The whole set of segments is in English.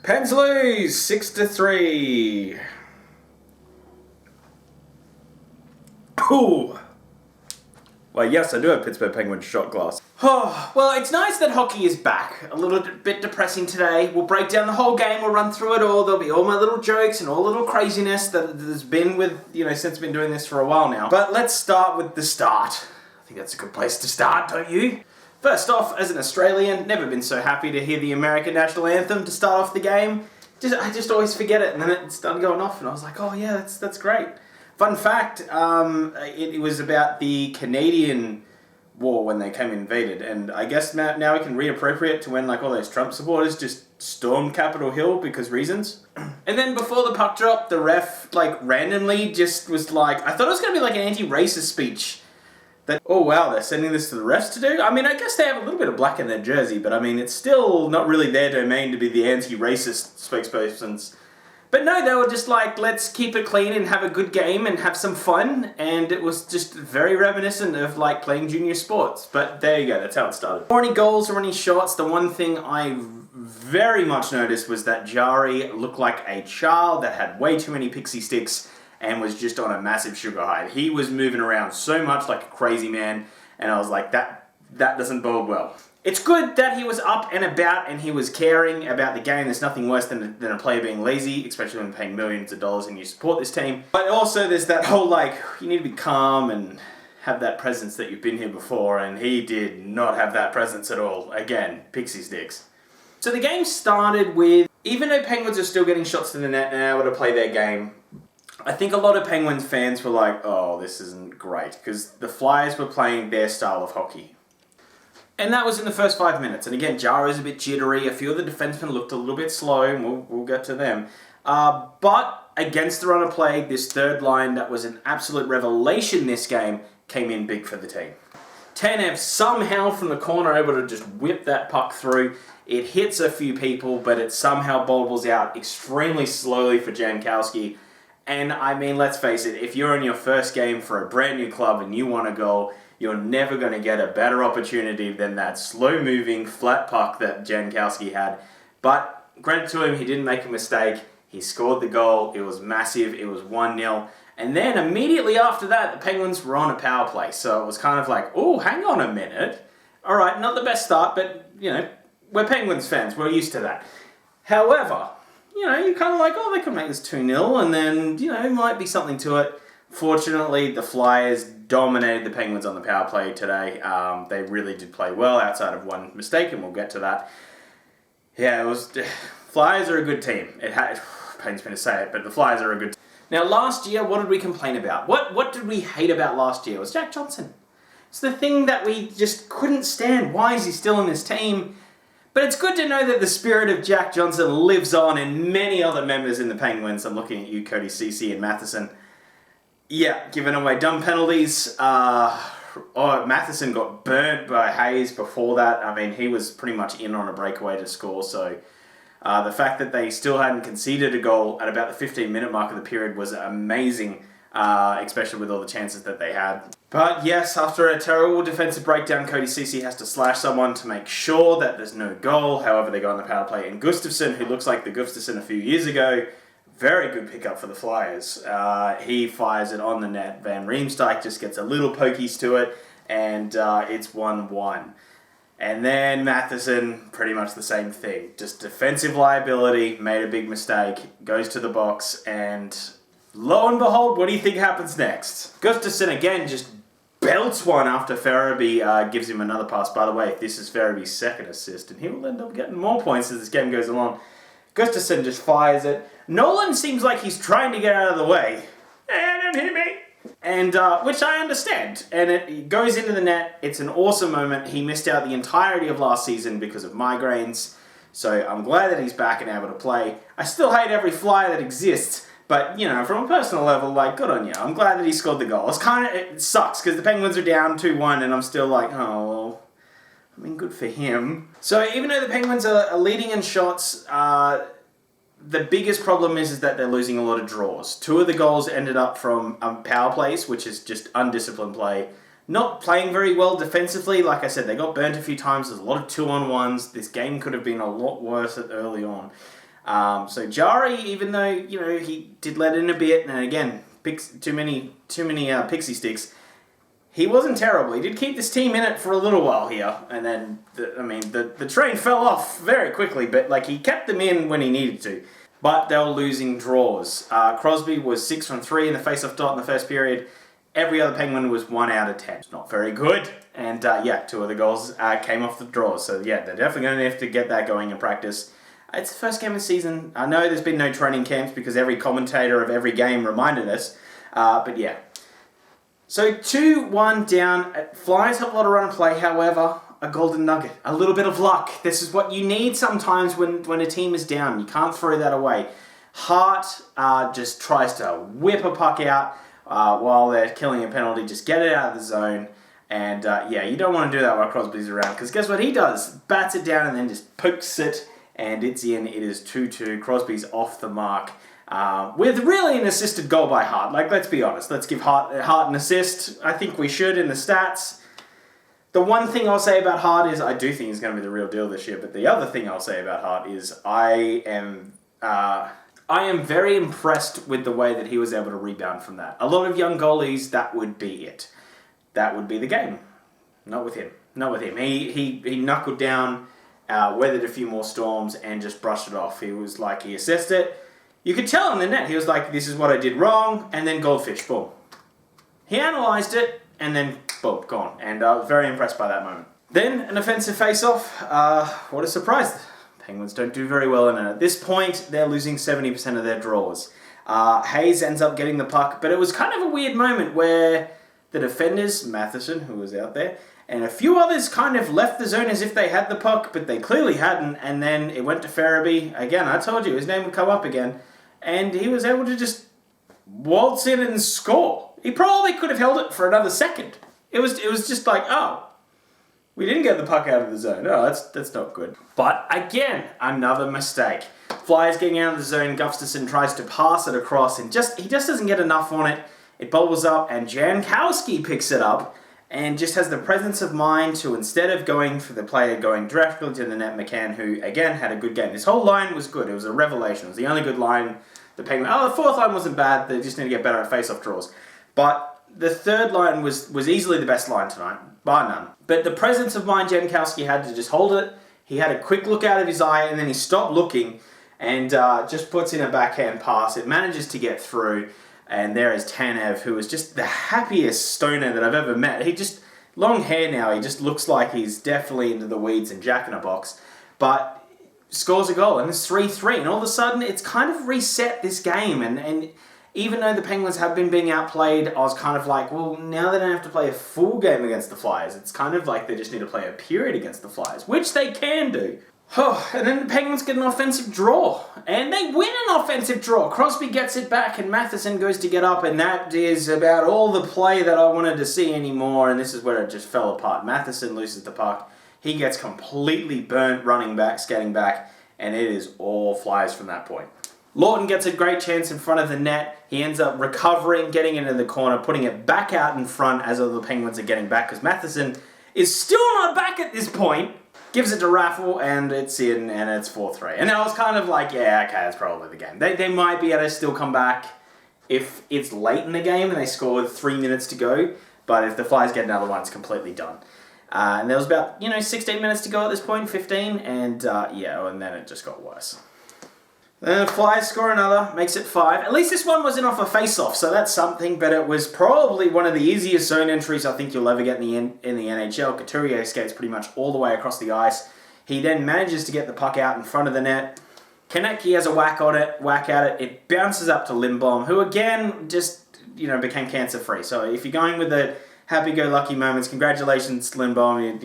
Pens lose 6-3. Ooh. Well, yes, I do have Pittsburgh Penguins shot glass. Oh, well, it's nice that hockey is back. A little bit depressing today. We'll break down the whole game. We'll run through it all. There'll be all my little jokes and all the little craziness that there's been with, since I've been doing this for a while now. But let's start with the start. I think that's a good place to start, don't you? First off, as an Australian, never been so happy to hear the American national anthem to start off the game. I just always forget it, and then it started going off, and I was like, oh yeah, that's great. Fun fact, it was about the Canadian war when they came invaded, and I guess now we can reappropriate to when all those Trump supporters just stormed Capitol Hill because reasons. And then before the puck drop, the ref randomly just was like, I thought it was going to be an anti-racist speech. That, oh wow, they're sending this to the refs to do? I mean, I guess they have a little bit of black in their jersey, but I mean, it's still not really their domain to be the anti-racist spokespersons. But no, they were just let's keep it clean and have a good game and have some fun, and it was just very reminiscent of playing junior sports. But there you go, that's how it started. Or any goals or any shots, the one thing I very much noticed was that Jari looked like a child that had way too many pixie sticks and was just on a massive sugar high. He was moving around so much like a crazy man, and I was like, that doesn't bode well. It's good that he was up and about and he was caring about the game. There's nothing worse than a player being lazy, especially when paying millions of dollars and you support this team. But also there's that whole you need to be calm and have that presence that you've been here before, and he did not have that presence at all. Again, pixie sticks. So the game started with, even though Penguins are still getting shots to the net and able to play their game, I think a lot of Penguins fans were like, oh, this isn't great, because the Flyers were playing their style of hockey. And that was in the first 5 minutes. And again, Jara's a bit jittery. A few of the defensemen looked a little bit slow, and we'll get to them. But against the run of play, this third line that was an absolute revelation this game came in big for the team. Tanev somehow from the corner able to just whip that puck through. It hits a few people, but it somehow bobbles out extremely slowly for Jankowski. And I mean, let's face it, if you're in your first game for a brand new club and you want a goal, you're never going to get a better opportunity than that slow-moving, flat puck that Jankowski had. But credit to him, he didn't make a mistake. He scored the goal. It was massive. It was 1-0. And then immediately after that, the Penguins were on a power play. So it was kind of like, oh, hang on a minute. All right, not the best start, but, we're Penguins fans. We're used to that. However, you're kind of like, oh, they could make this 2-0, and then, might be something to it. Fortunately, the Flyers dominated the Penguins on the power play today. They really did play well outside of one mistake, and we'll get to that. Yeah, Flyers are a good team. It pains me to say it, but the Flyers are a good team. Now, last year, what did we complain about? What did we hate about last year? It was Jack Johnson. It's the thing that we just couldn't stand. Why is he still in this team? But it's good to know that the spirit of Jack Johnson lives on in many other members in the Penguins. I'm looking at you, Cody Ceci and Matheson. Yeah, giving away dumb penalties. Matheson got burnt by Hayes before that. I mean, he was pretty much in on a breakaway to score. So the fact that they still hadn't conceded a goal at about the 15-minute mark of the period was amazing, especially with all the chances that they had. But yes, after a terrible defensive breakdown, Cody Ceci has to slash someone to make sure that there's no goal. However, they go on the power play. And Gustafsson, who looks like the Gustafsson a few years ago, very good pickup for the Flyers. He fires it on the net. Van Riemsdyk just gets a little pokies to it, and it's 1-1. And then Matheson, pretty much the same thing. Just defensive liability, made a big mistake, goes to the box, and lo and behold, what do you think happens next? Gustafsson again just belts one after Farabee gives him another pass. By the way, this is Farabee's second assist, and he will end up getting more points as this game goes along. Gustafsson just fires it. Nolan seems like he's trying to get out of the way. Don't hit me! And, which I understand. And it goes into the net. It's an awesome moment. He missed out the entirety of last season because of migraines. So I'm glad that he's back and able to play. I still hate every Flyer that exists. But, from a personal level, good on you. I'm glad that he scored the goal. It sucks because the Penguins are down 2-1 and I'm still like, oh, well, I mean, good for him. So even though the Penguins are leading in shots, the biggest problem is that they're losing a lot of draws. 2 of the goals ended up from power plays, which is just undisciplined play. Not playing very well defensively. Like I said, they got burnt a few times. There's a lot of 2-on-1s. This game could have been a lot worse early on. So Jari, even though, he did let in a bit, and again, too many pixie sticks, he wasn't terrible. He did keep this team in it for a little while here, and then, the train fell off very quickly, but he kept them in when he needed to. But they were losing draws. Crosby was 6 from 3 in the face-off dot in the first period. Every other Penguin was 1 out of 10. Not very good. And 2 of the goals came off the draws. So they're definitely going to have to get that going in practice. It's the first game of the season. I know there's been no training camps because every commentator of every game reminded us. But yeah. So 2-1 down. Flyers have a lot of run and play. However, a golden nugget. A little bit of luck. This is what you need sometimes when a team is down. You can't throw that away. Hart just tries to whip a puck out while they're killing a penalty. Just get it out of the zone. And you don't want to do that while Crosby's around. Because guess what he does? Bats it down and then just pokes it. And it's in. It is 2-2. Crosby's off the mark. With really an assisted goal by Hart. Let's be honest. Let's give Hart an assist. I think we should in the stats. The one thing I'll say about Hart is I do think he's going to be the real deal this year. But the other thing I'll say about Hart is I am very impressed with the way that he was able to rebound from that. A lot of young goalies, that would be it. That would be the game. Not with him. He knuckled down, weathered a few more storms, and just brushed it off. He was he assessed it. You could tell in the net, he was like, this is what I did wrong, and then goldfish, boom. He analysed it, and then, boom, gone. And I was very impressed by that moment. Then, an offensive face-off. What a surprise. Penguins don't do very well in it. At this point, they're losing 70% of their draws. Hayes ends up getting the puck, but it was kind of a weird moment where the defenders, Matheson, who was out there, and a few others kind of left the zone as if they had the puck, but they clearly hadn't, and then it went to Farabee. Again, I told you, his name would come up again, and he was able to just waltz in and score. He probably could have held it for another second. It was just we didn't get the puck out of the zone. Oh, that's not good. But again, another mistake. Flyers getting out of the zone, Gustafsson tries to pass it across, and he just doesn't get enough on it. It bobbles up, and Jankowski picks it up, and just has the presence of mind to, instead of going for the player going directly to the net, McCann, who, again, had a good game. This whole line was good. It was a revelation. It was the only good line the Penguin... the fourth line wasn't bad. They just need to get better at face-off draws. But the third line was easily the best line tonight, bar none. But the presence of mind Jankowski had to just hold it. He had a quick look out of his eye, and then he stopped looking and just puts in a backhand pass. It manages to get through. And there is Tanev, who is just the happiest stoner that I've ever met. He just, long hair now, he just looks like he's definitely into the weeds and Jack in a Box. But scores a goal, and it's 3-3. And all of a sudden, it's kind of reset this game. And even though the Penguins have been being outplayed, I was kind of like, well, now they don't have to play a full game against the Flyers. It's kind of like they just need to play a period against the Flyers, which they can do. And then the Penguins get an offensive draw. And they win an offensive draw. Crosby gets it back and Matheson goes to get up. And that is about all the play that I wanted to see anymore. And this is where it just fell apart. Matheson loses the puck. He gets completely burnt running back, skating back. And it is all Flyers from that point. Lawton gets a great chance in front of the net. He ends up recovering, getting into the corner, putting it back out in front as all the Penguins are getting back. Because Matheson is still not back at this point. Gives it to Raffle, and it's in, and it's 4-3. And I was kind of like, yeah, okay, that's probably the game. They might be able to still come back if it's late in the game and they score with 3 minutes to go. But if the Flyers get another one, it's completely done. And there was about, 16 minutes to go at this point, 15. And, and then it just got worse. Then the Flyers score another, makes it 5. At least this one wasn't off a face-off, so that's something. But it was probably one of the easiest zone entries I think you'll ever get in the NHL. Couturier skates pretty much all the way across the ice. He then manages to get the puck out in front of the net. Konecki has a whack at it. It bounces up to Lindblom, who again just became cancer-free. So if you're going with the happy-go-lucky moments, congratulations, Lindblom.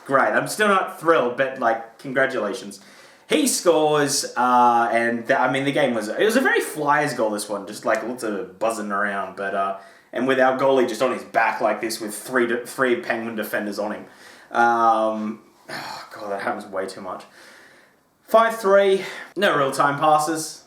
Great. I'm still not thrilled, but congratulations. He scores, the game was a very Flyers goal, this one, just lots of buzzing around, but and with our goalie just on his back like this with three Penguin defenders on him. That happens way too much. 5-3, no real-time passes.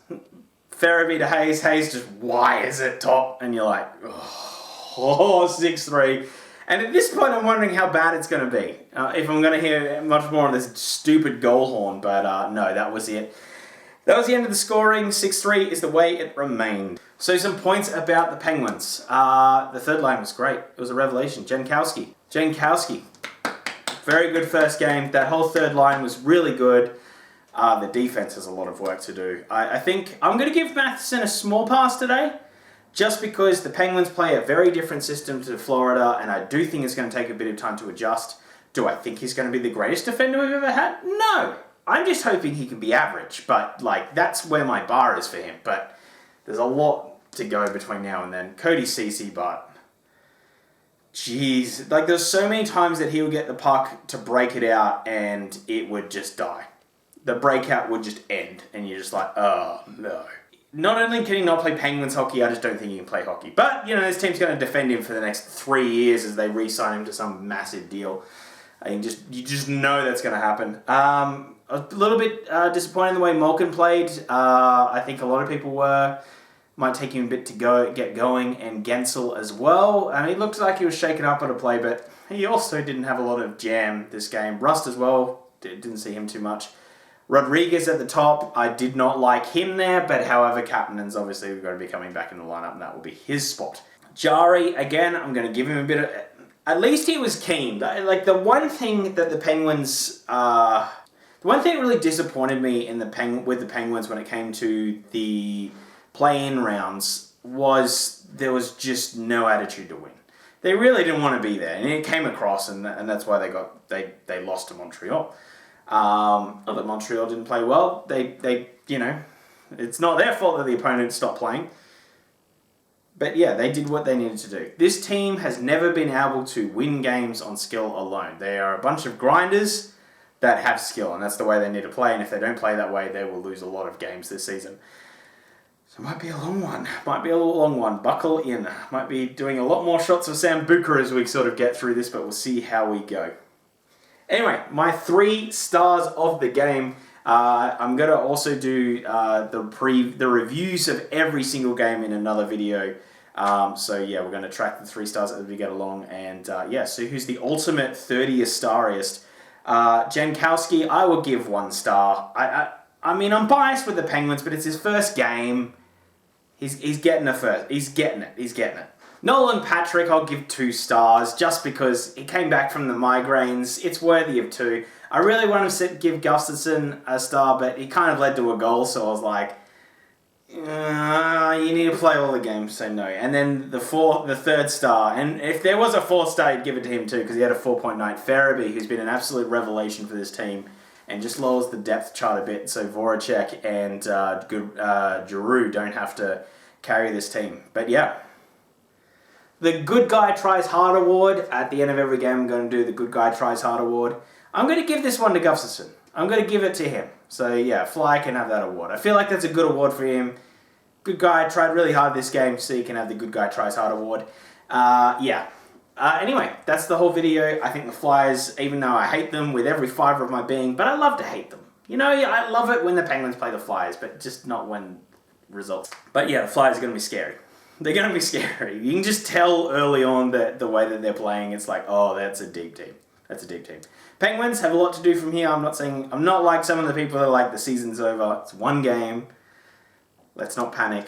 Farabee to Hayes just wires it top, and you're like, 6-3. And at this point, I'm wondering how bad it's going to be. If I'm going to hear much more of this stupid goal horn, but no, that was it. That was the end of the scoring. 6-3 is the way it remained. So some points about the Penguins. The third line was great. It was a revelation. Jankowski. Very good first game. That whole third line was really good. The defense has a lot of work to do. I think I'm going to give Matheson a small pass today, just because the Penguins play a very different system to Florida, and I do think it's going to take a bit of time to adjust. Do I think he's going to be the greatest defender we've ever had? No. I'm just hoping he can be average, but like that's where my bar is for him. But there's a lot to go between now and then. Cody Ceci, but jeez, like there's so many times that he would get the puck to break it out and it would just die. The breakout would just end, and you're just like, oh no. Not only can he not play Penguins hockey, I just don't think he can play hockey. But, you know, this team's going to defend him for the next 3 years as they re-sign him to some massive deal. You just know that's going to happen. A little bit disappointed in the way Malkin played. I think a lot of people were. Might take him a bit to get going, and Gensel as well. He looked like he was shaken up on a play, but he also didn't have a lot of jam this game. Rust as well, didn't see him too much. Rodriguez at the top, I did not like him there, but however, Kapanen's obviously going to be coming back in the lineup, and that will be his spot. Jari, again, I'm going to give him a bit of... At least he was keen. Like, the one thing that the Penguins... the one thing that really disappointed me with the Penguins when it came to the play-in rounds was there was just no attitude to win. They really didn't want to be there, and it came across, and that's why they lost to Montreal. Not that Montreal didn't play well. They it's not their fault that the opponent stopped playing. But yeah, they did what they needed to do. This team has never been able to win games on skill alone. They are a bunch of grinders that have skill, and that's the way they need to play. And if they don't play that way, they will lose a lot of games this season. So it might be a long one. Might be a long one. Buckle in. Might be doing a lot more shots of Sam Bucher as we sort of get through this, but we'll see how we go. Anyway, my 3 stars of the game. I'm going to also do the reviews of every single game in another video. So yeah, we're going to track the 3 stars as we get along. And so who's the ultimate 30th stariest? Jankowski, I will give 1 star. I mean, I'm biased with the Penguins, but it's his first game. He's getting a first. He's getting it. Nolan Patrick, I'll give 2 stars, just because he came back from the migraines. It's worthy of 2. I really want to give Gustafsson a star, but he kind of led to a goal, so I was like, you need to play all the games, so no. And then the 3rd star, and if there was a 4th star, I'd give it to him too, because he had a 4.9. Farabee, who's been an absolute revelation for this team, and just lowers the depth chart a bit, so Voracek and Giroux don't have to carry this team. But yeah. The Good Guy Tries Hard Award. At the end of every game, I'm going to do the Good Guy Tries Hard Award. I'm going to give this one to Gustafsson. I'm going to give it to him. So yeah, Fly can have that award. I feel like that's a good award for him. Good guy, tried really hard this game, so he can have the Good Guy Tries Hard Award. Anyway, that's the whole video. I think the Flyers, even though I hate them with every fibre of my being, but I love to hate them. You know, I love it when the Penguins play the Flyers, but just not when results. But yeah, the Flyers are going to be scary. They're going to be scary. You can just tell early on that the way that they're playing, it's like, oh, that's a deep team. That's a deep team. Penguins have a lot to do from here. I'm not like some of the people that are like, the season's over. It's 1 game. Let's not panic.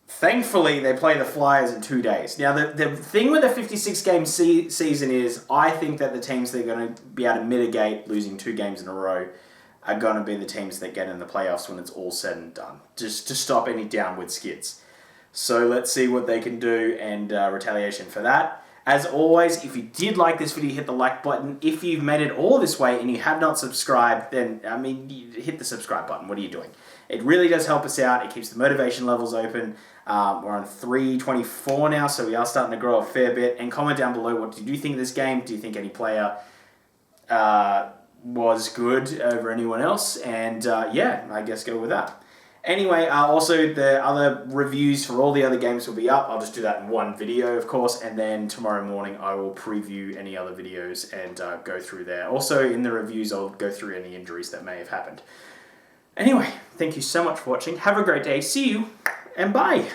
Thankfully, they play the Flyers in 2 days. Now, the thing with a 56-game season is, I think that the teams that are going to be able to mitigate losing 2 games in a row are going to be the teams that get in the playoffs when it's all said and done, just to stop any downward skids. So let's see what they can do, and retaliation for that. As always, if you did like this video, hit the like button. If you've made it all this way and you have not subscribed, then, hit the subscribe button. What are you doing? It really does help us out. It keeps the motivation levels open. We're on 324 now, so we are starting to grow a fair bit. And comment down below, what do you think of this game? Do you think any player was good over anyone else? And I guess go with that. Anyway, also the other reviews for all the other games will be up. I'll just do that in one video, of course, and then tomorrow morning I will preview any other videos and go through there. Also, in the reviews, I'll go through any injuries that may have happened. Anyway, thank you so much for watching. Have a great day. See you, and bye.